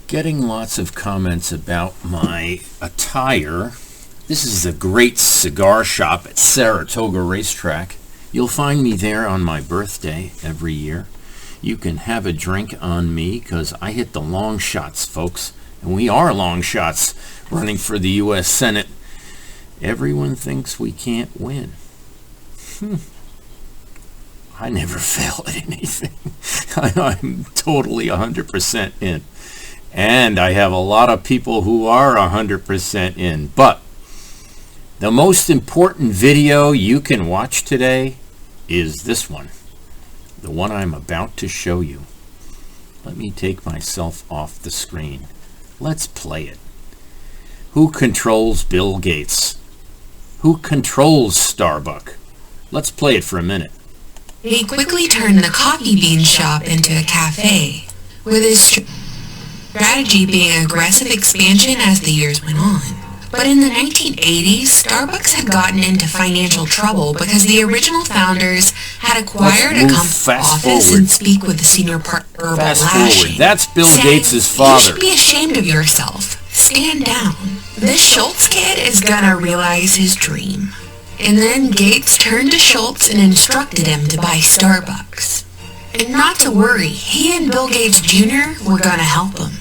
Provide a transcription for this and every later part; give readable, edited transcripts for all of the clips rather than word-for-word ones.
Getting lots of comments about my attire. This is a great cigar shop at Saratoga Racetrack. You'll find me there on my birthday every year. You can have a drink on me because I hit the long shots, folks. And we are long shots running for the U.S. Senate. Everyone thinks we can't win. I never fail at anything. I'm totally 100% in. And I have a lot of people who are 100% in. But the most important video you can watch today is this one. The one I'm about to show you. Let me take myself off the screen. Let's play it. Who controls Bill Gates? Who controls Starbucks? Let's play it for a minute. He quickly turned the coffee bean shop into a cafe, with his strategy being aggressive expansion as the years went on. But in the 1980s, Starbucks had gotten into financial trouble because the original founders had acquired a company office and speak with the senior partner. Fast forward. That's Bill Gates' father. You should be ashamed of yourself. Stand down. This Schultz kid is gonna realize his dream. And then Gates turned to Schultz and instructed him to buy Starbucks. And not to worry, he and Bill Gates Jr. were gonna help him.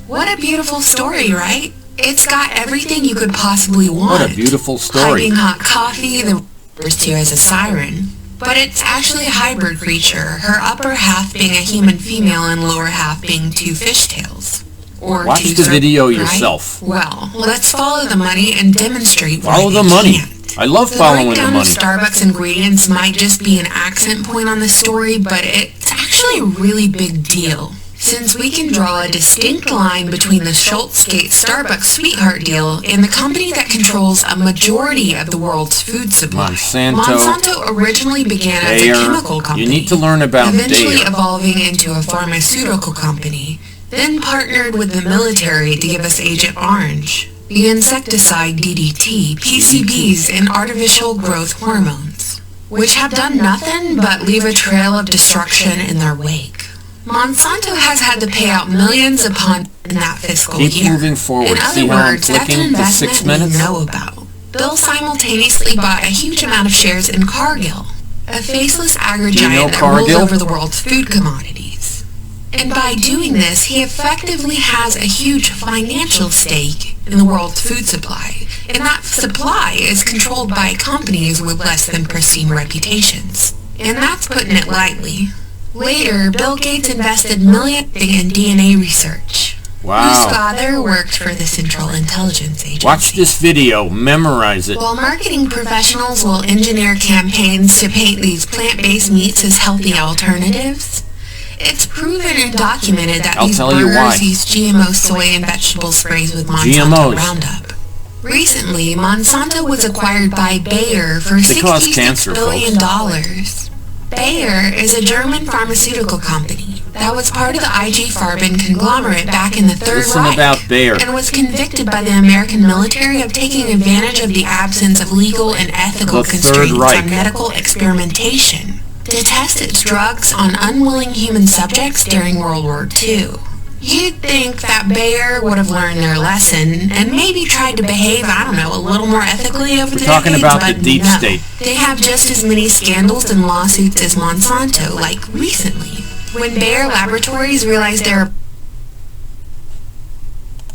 What a beautiful story, right? It's got everything you could possibly want. What a beautiful story. Piping hot coffee, the refers to as a siren. But it's actually a hybrid creature, her upper half being a human female and lower half being two fishtails. Or watch the video yourself. Well, let's follow the money and demonstrate why follow the money. Can't. I love following the money. The breakdown of Starbucks ingredients might just be an accent point on the story, but it's actually a really big deal. Since we can draw a distinct line between the Schultz-Gates Starbucks sweetheart deal and the company that controls a majority of the world's food supply. Monsanto originally began as a chemical company. You need to learn about eventually evolving into a pharmaceutical company, then partnered with the military to give us Agent Orange, the insecticide DDT, PCBs, and artificial growth hormones, which have done nothing but leave a trail of destruction in their wake. Monsanto has had to pay out millions upon in that fiscal year. Keep moving forward. In other words, that's an investment we know about. Bill simultaneously bought a huge amount of shares in Cargill, a faceless agri-giant that rules over the world's food commodities. And by doing this, he effectively has a huge financial stake in the world's food supply. And that supply is controlled by companies with less than pristine reputations. And that's putting it lightly. Later, Bill Gates invested millions in DNA research. Wow. Whose father worked for the Central Intelligence Agency. Watch this video. Memorize it. While marketing professionals will engineer campaigns to paint these plant-based meats as healthy alternatives, it's proven and documented that these burgers use GMO soy and vegetable sprays with Monsanto Roundup. Recently, Monsanto was acquired by Bayer for $66 billion. Bayer is a German pharmaceutical company that was part of the IG Farben conglomerate back in the Third Reich and was convicted by the American military of taking advantage of the absence of legal and ethical constraints on medical experimentation to test its drugs on unwilling human subjects during World War II. You'd think that Bayer would have learned their lesson and maybe tried to behave, a little more ethically over the decades, talking about the deep state. They have just as many scandals and lawsuits as Monsanto, like recently, when Bayer Laboratories realized their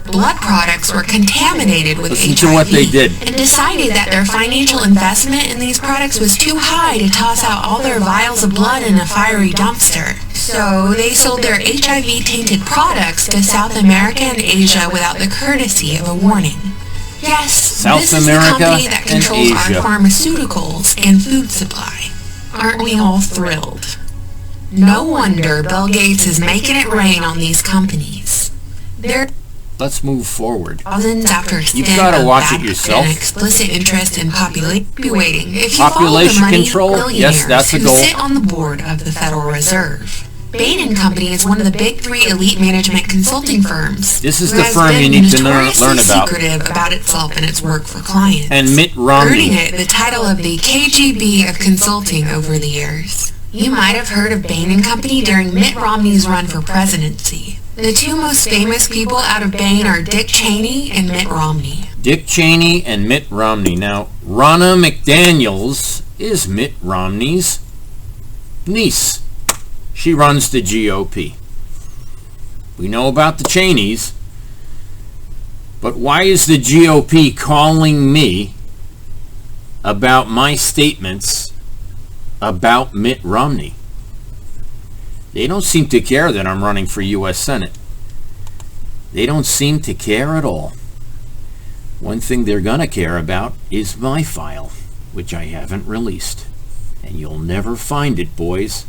blood products were contaminated with HIV to what they did. and decided that their financial investment in these products was too high to toss out all their vials of blood in a fiery dumpster. So they sold their HIV-tainted products to South America and Asia without the courtesy of a warning. Yes, this is the company that controls our pharmaceuticals and food supply. Aren't we all thrilled? No wonder Bill Gates is making it rain on these companies. Let's move forward. After You've got to watch it yourself. An explicit interest in population control. Yes, that's a goal. Who sit on the board of the Federal Reserve. Bain & Company is one of the big three elite management consulting firms. This is the firm you need to learn about. Secretive about itself and its work for clients. And Mitt Romney. Earning it the title of the KGB of consulting over the years. You might have heard of Bain & Company during Mitt Romney's run for presidency. The two most famous people out of Bain are Dick Cheney and Mitt Romney. Dick Cheney and Mitt Romney. Now, Ronna McDaniels is Mitt Romney's niece. She runs the GOP. We know about the Cheneys, but why is the GOP calling me about my statements about Mitt Romney? They don't seem to care that I'm running for U.S. Senate. They don't seem to care at all. One thing they're going to care about is my file, which I haven't released. And you'll never find it, boys.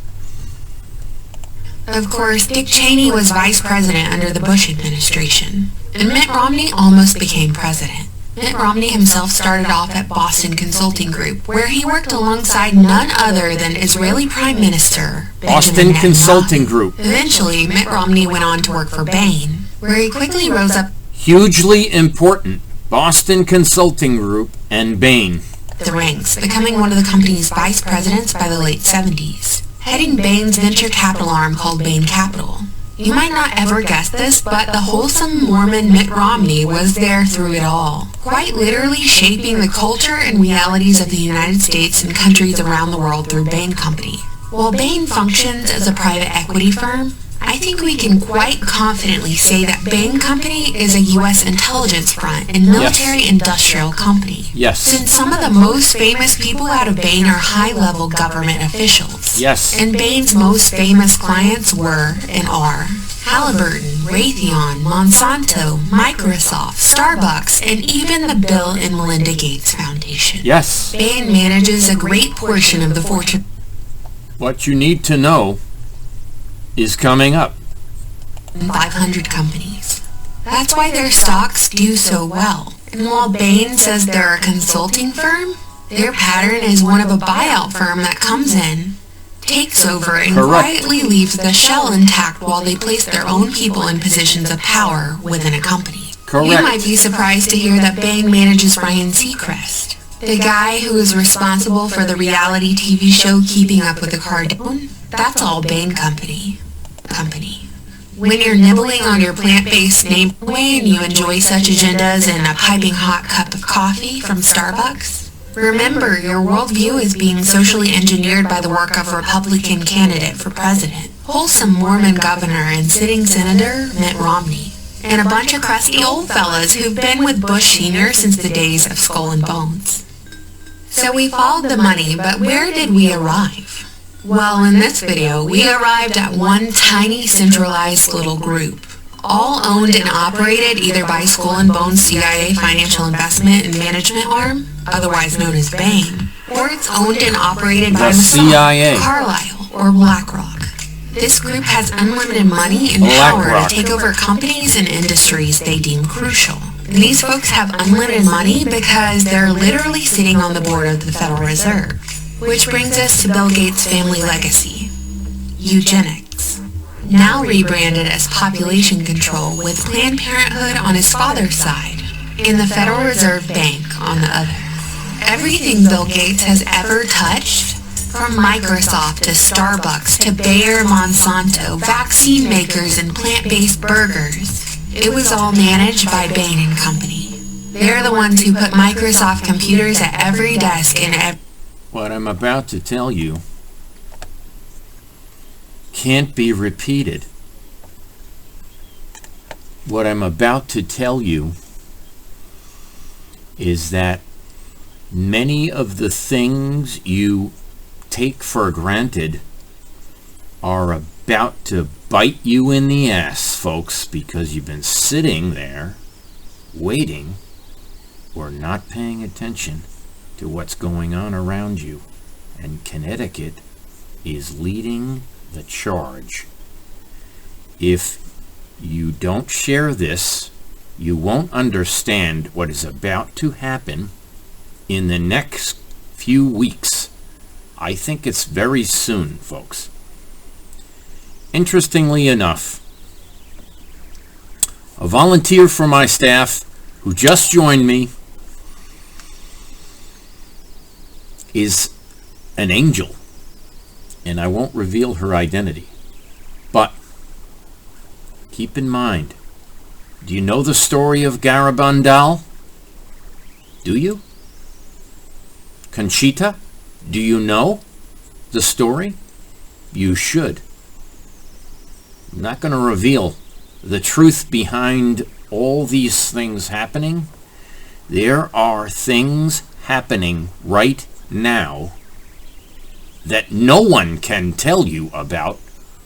Of course, Dick Cheney was vice president under the Bush administration, and Mitt Romney almost became president. Mitt Romney himself started off at Boston Consulting Group, where he worked alongside none other than Israeli Prime Minister Boston Consulting Group. Eventually, Mitt Romney went on to work for Bain, where he quickly rose up hugely important. Boston Consulting Group and Bain. The ranks, becoming one of the company's vice presidents by the late 70s, heading Bain's venture capital arm called Bain Capital. You might not ever guess this, but the wholesome Mormon Mitt Romney was there through it all, quite literally shaping the culture and realities of the United States and countries around the world through Bain Company. While Bain functions as a private equity firm, I think we can quite confidently say that Bain Company is a U.S. intelligence front and military-industrial company. Yes. Since some of the most famous people out of Bain are high-level government officials. Yes. And Bain's most famous clients were and are Halliburton, Raytheon, Monsanto, Microsoft, Starbucks, and even the Bill and Melinda Gates Foundation. Yes. Bain manages a great portion of the Fortune. What you need to know is coming up. 500 companies. That's why their stocks do so well. And while Bain says they're a consulting firm, their pattern is one of a buyout firm that comes in, takes over, and quietly leaves the shell intact while they place their own people in positions of power within a company. Correct. You might be surprised to hear that Bain manages Ryan Seacrest, the guy who is responsible for the reality TV show Keeping Up with the Kardashians. That's all Bain Company. When you're nibbling on your plant-based Nameaway and you enjoy such agendas and a piping hot cup of coffee from Starbucks, remember your worldview is being socially engineered by the work of a Republican candidate for president, wholesome Mormon governor and sitting senator Mitt Romney, and a bunch of crusty old fellas who've been with Bush Sr. since the days of Skull and Bones. So we followed the money, but where did we arrive? Well, in this video, we arrived at one tiny centralized little group, all owned and operated either by Skull and Bones CIA Financial Investment and Management Arm, otherwise known as Bain, or it's owned and operated by the CIA, Carlyle, or BlackRock. This group has unlimited money and power to take over companies and industries they deem crucial. And these folks have unlimited money because they're literally sitting on the board of the Federal Reserve. Which brings us to Bill Gates' family legacy, eugenics, now rebranded as population control with Planned Parenthood on his father's side and the Federal Reserve Bank on the other. Everything Bill Gates has ever touched, from Microsoft to Starbucks to Bayer, Monsanto, vaccine makers and plant-based burgers, it was all managed by Bain & Company. They're the ones who put Microsoft computers at every desk in every... What I'm about to tell you can't be repeated. What I'm about to tell you is that many of the things you take for granted are about to bite you in the ass, folks, because you've been sitting there waiting or not paying attention to what's going on around you. And Connecticut is leading the charge. If you don't share this, you won't understand what is about to happen in the next few weeks. I think it's very soon, folks. Interestingly enough, a volunteer for my staff who just joined me is an angel, and I won't reveal her identity, but Keep in mind, do you know the story of Garabandal? Do you? Conchita? Do you know the story? You should. I'm not going to reveal the truth behind all these things happening. There are things happening right now that no one can tell you about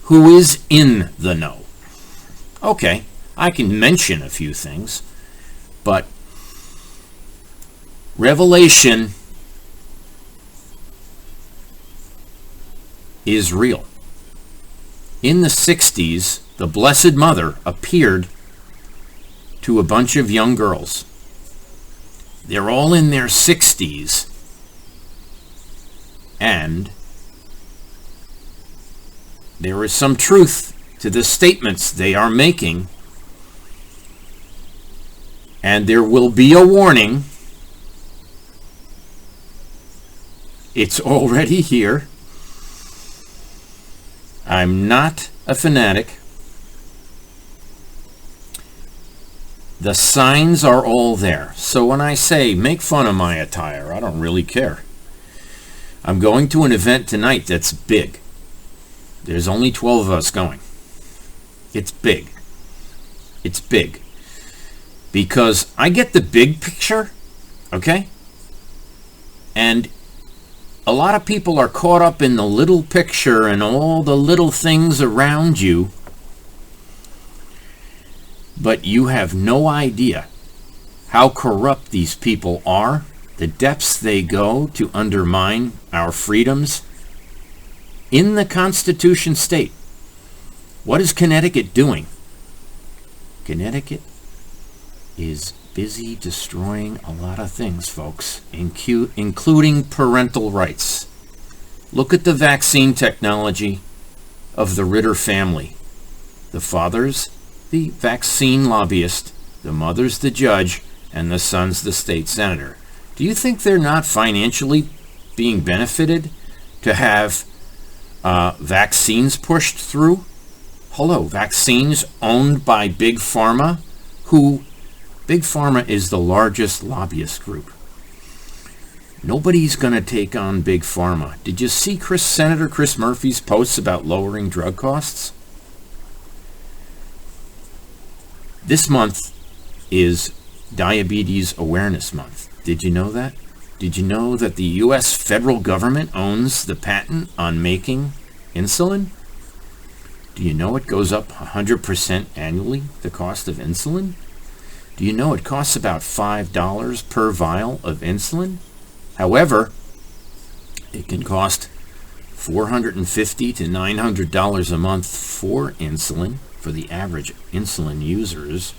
who is in the know. Okay, I can mention a few things, but Revelation is real. In the 60s, the Blessed Mother appeared to a bunch of young girls. They're all in their 60s, and there is some truth to the statements they are making, and there will be a warning. It's already here. I'm not a fanatic. The signs are all there. So when I say make fun of my attire, I don't really care. I'm going to an event tonight that's big. There's only 12 of us going. It's big. It's big. Because I get the big picture, okay? And a lot of people are caught up in the little picture and all the little things around you, but you have no idea how corrupt these people are, the depths they go to undermine our freedoms in the Constitution state. What is Connecticut doing? Connecticut is busy destroying a lot of things, folks, including parental rights. Look at the vaccine technology of the Ritter family. The father's the vaccine lobbyist, the mother's the judge, and the son's the state senator. Do you think they're not financially being benefited to have vaccines pushed through? Hello, vaccines owned by Big Pharma, who Big Pharma is the largest lobbyist group. Nobody's going to take on Big Pharma. Did you see Senator Chris Murphy's posts about lowering drug costs? This month is Diabetes Awareness Month. Did you know that? Did you know that the U.S. federal government owns the patent on making insulin? Do you know it goes up 100% annually, the cost of insulin? Do you know it costs about $5 per vial of insulin? However, it can cost $450 to $900 a month for insulin, for the average insulin users.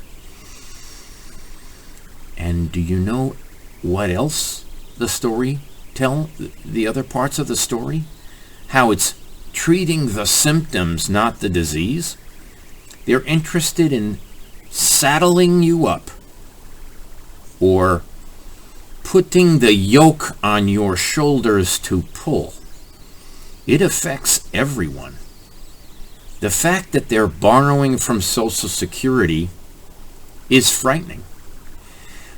And do you know what else the story tell, the other parts of the story? How it's treating the symptoms, not the disease. They're interested in saddling you up or putting the yoke on your shoulders to pull. It affects everyone. The fact that they're borrowing from Social Security is frightening.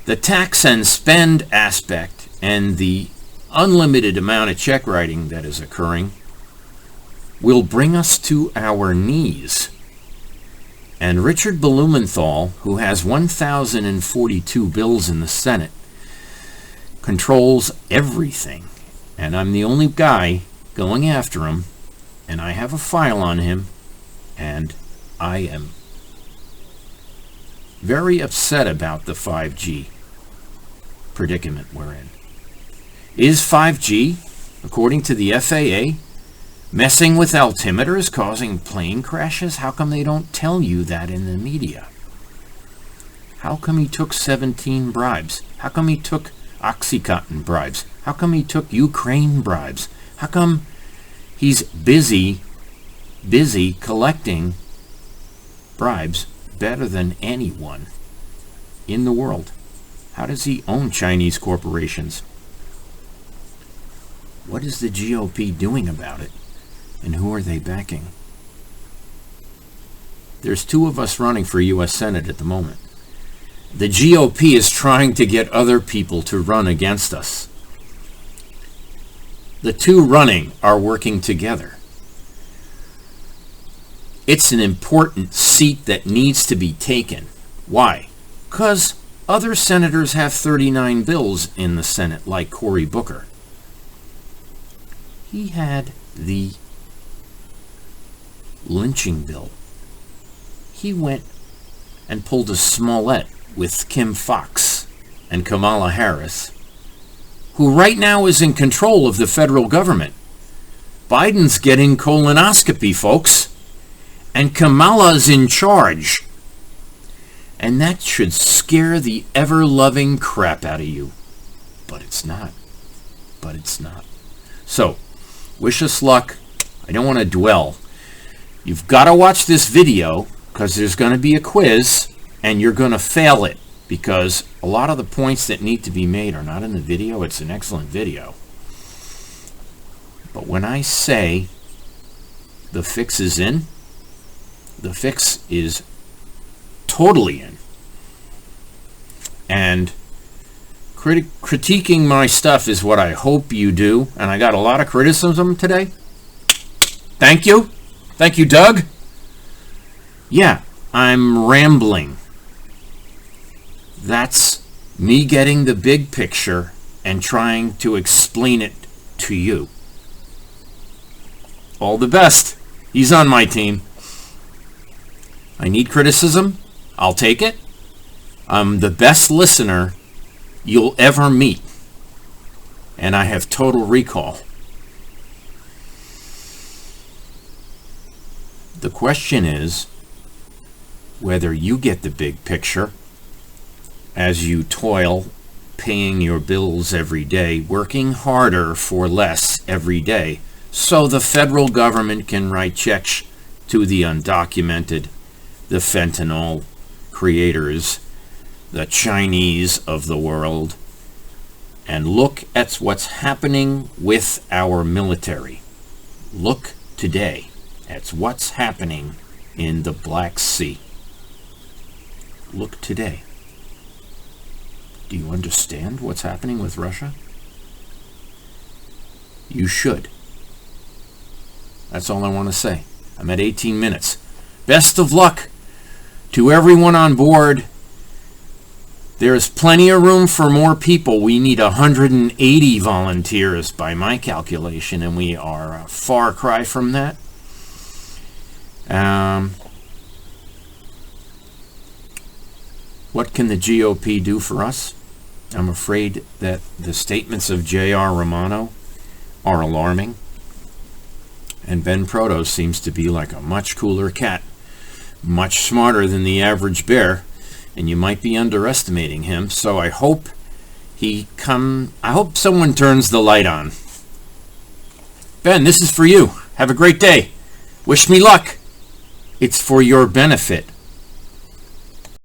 The tax and spend aspect and the unlimited amount of check writing that is occurring will bring us to our knees. And Richard Blumenthal, who has 1,042 bills in the Senate, controls everything. And I'm the only guy going after him, and I have a file on him, and I am very upset about the 5G predicament we're in. Is 5G, according to the FAA, messing with altimeters, causing plane crashes? How come they don't tell you that in the media? How come he took 17 bribes? How come he took Oxycontin bribes? How come he took Ukraine bribes? How come he's busy collecting bribes better than anyone in the world? How does he own Chinese corporations? What is the GOP doing about it? And who are they backing? There's 2 of us running for U.S. Senate at the moment. The GOP is trying to get other people to run against us. The 2 running are working together. It's an important seat that needs to be taken. Why? Because other senators have 39 bills in the Senate, like Cory Booker. He had the lynching bill. He went and pulled a Smollett with Kim Foxx and Kamala Harris, who right now is in control of the federal government. Biden's getting colonoscopy, folks, and Kamala's in charge. And that should scare the ever-loving crap out of you. But it's not. So, wish us luck. I don't want to dwell. You've got to watch this video, because there's going to be a quiz, and you're going to fail it, because a lot of the points that need to be made are not in the video. It's an excellent video. But when I say the fix is in, the fix is totally in. And critiquing my stuff is what I hope you do. And I got a lot of criticism today. Thank you. Thank you, Doug. Yeah, I'm rambling. That's me getting the big picture and trying to explain it to you. All the best. He's on my team. I need criticism. I'll take it. I'm the best listener you'll ever meet. And I have total recall. The question is whether you get the big picture as you toil, paying your bills every day, working harder for less every day, so the federal government can write checks to the undocumented, the fentanyl creators, the Chinese of the world, and look at what's happening with our military. Look today at what's happening in the Black Sea. Look today. Do you understand what's happening with Russia? You should. That's all I want to say. I'm at 18 minutes. Best of luck to everyone on board. There's plenty of room for more people. We need 180 volunteers by my calculation, and we are a far cry from that. What can the GOP do for us? I'm afraid that the statements of J.R. Romano are alarming. And Ben Proto seems to be like a much cooler cat, much smarter than the average bear, and you might be underestimating him. So I hope I hope someone turns the light on. Ben, this is for you. Have a great day. Wish me luck. It's for your benefit.